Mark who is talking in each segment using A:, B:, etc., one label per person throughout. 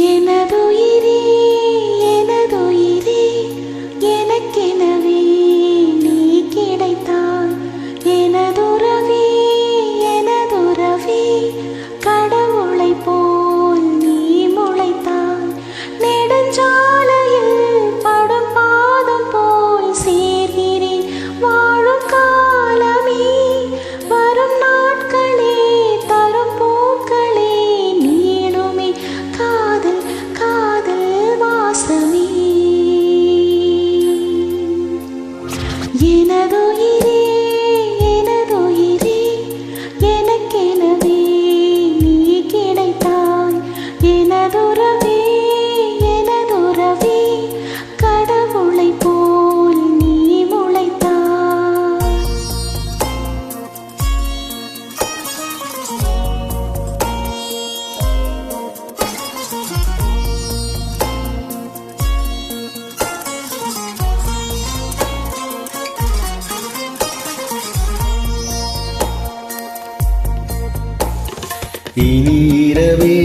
A: எனதுயிரே எனதுயிரே எனக்கெனவே நீ கிடைத்தாய். எனதுறவே எனதுறவே கடவுளைப் போல் நீ முளைத்தாய். நெடுஞ்சாலையில் படும் பாதம் போல் சேர்கிறேன் வாழும் காலமே. வரும் நாட்களே தரும் பூக்களே நீளுமே காதல் காதல் வாசமே. எனதுயிரே எனதுயிரே எனக்கெனவே நீ கிடைத்தாய். எனதுறவே எனதுறவே கடவுளைப் போல் நீ முளைத்தாய்.
B: இனி இரவே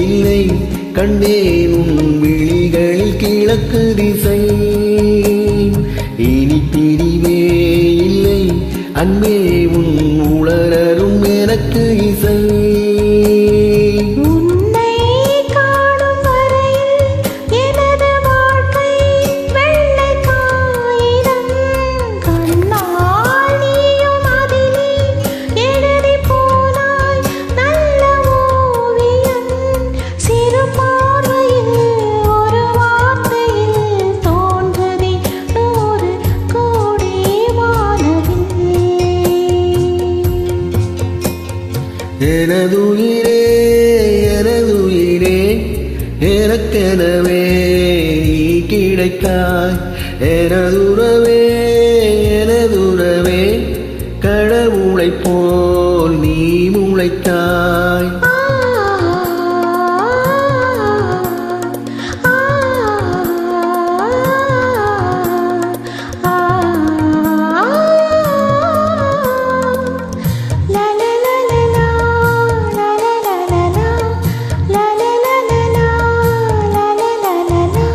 B: இல்லை கண்டேன் உன் விழிகளில் கிழக்கு திசை. இனி பிரிவே இல்லை அன்பே உன் உளரரும் எனக்கு இசை.
A: உன்னை காணும் வரையில் எனது வாழ்க்கை வெள்ளை காகிதம். கண்ணால் நீயும் அதிலே எழுதிப் போனாய் நல்ல ஓவியம். சிறு பார்வையில் ஒரு வார்த்தையில் தோன்றுதே 100 கோடி வானவில்.
B: எனதுயிரே எனதுயிரே எனக்கெனவே நீ கிடைத்தாய். எனதுறவே எனதுறவே கடவுளைப் போல் நீ முளைத்தாய்.
A: ஆ ஆ ஆ லா லா லா லா லா லா லா லா லா லா லா லா லா லா லா லா.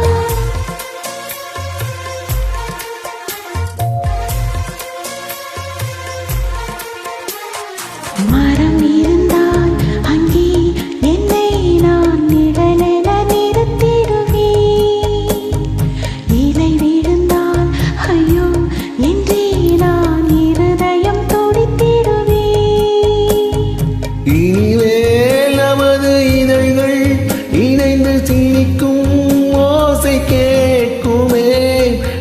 A: மரம் இருந்தால் அங்கே என்னை நான் நிழலென நிறுத்திடுவேன். இலை விழுந்தால் ஐயோ என்றே நான் இருதயம் துடித்திடுவேன்.
B: இனிமேல் நமது இதழ்கள் இணைந்து சிரிக்கும் ஓசை கேட்குமே.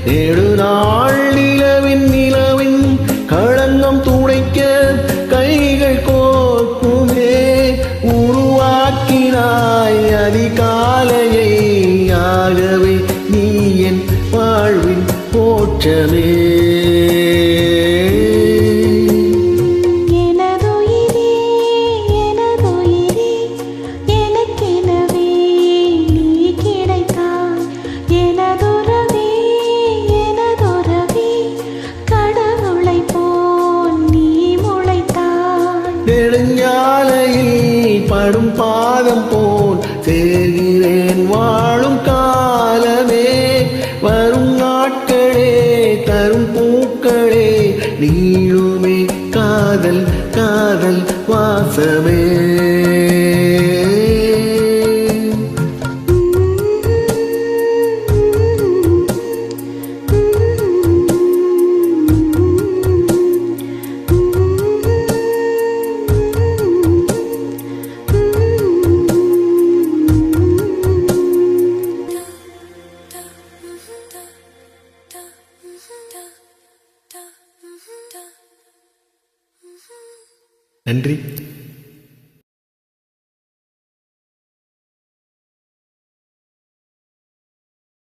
B: நெடுநாள் நிலவின் களங்கம் துடைக்க கைகள் கோர்க்குமே. உருவாக்கினாய் அதிகாலையை ஆகவே நீ என் வாழ்வின் போற்றமே.
A: எனதுயிரே எனதுயிரே எனக்கெனவே நீ கிடைத்தாய். எனதுறவே எனதுறவே கடவுளைப் போல் நீ முளைத்தாய்.
B: நெடுஞ்சாலையில் படும் பாதம் போல் சேர்கிறேன் வாழும் காலமே. வரும் நாட்களே தரும் பூக்களே நீளுமே காதல் காதல் வாசமே. நன்றி.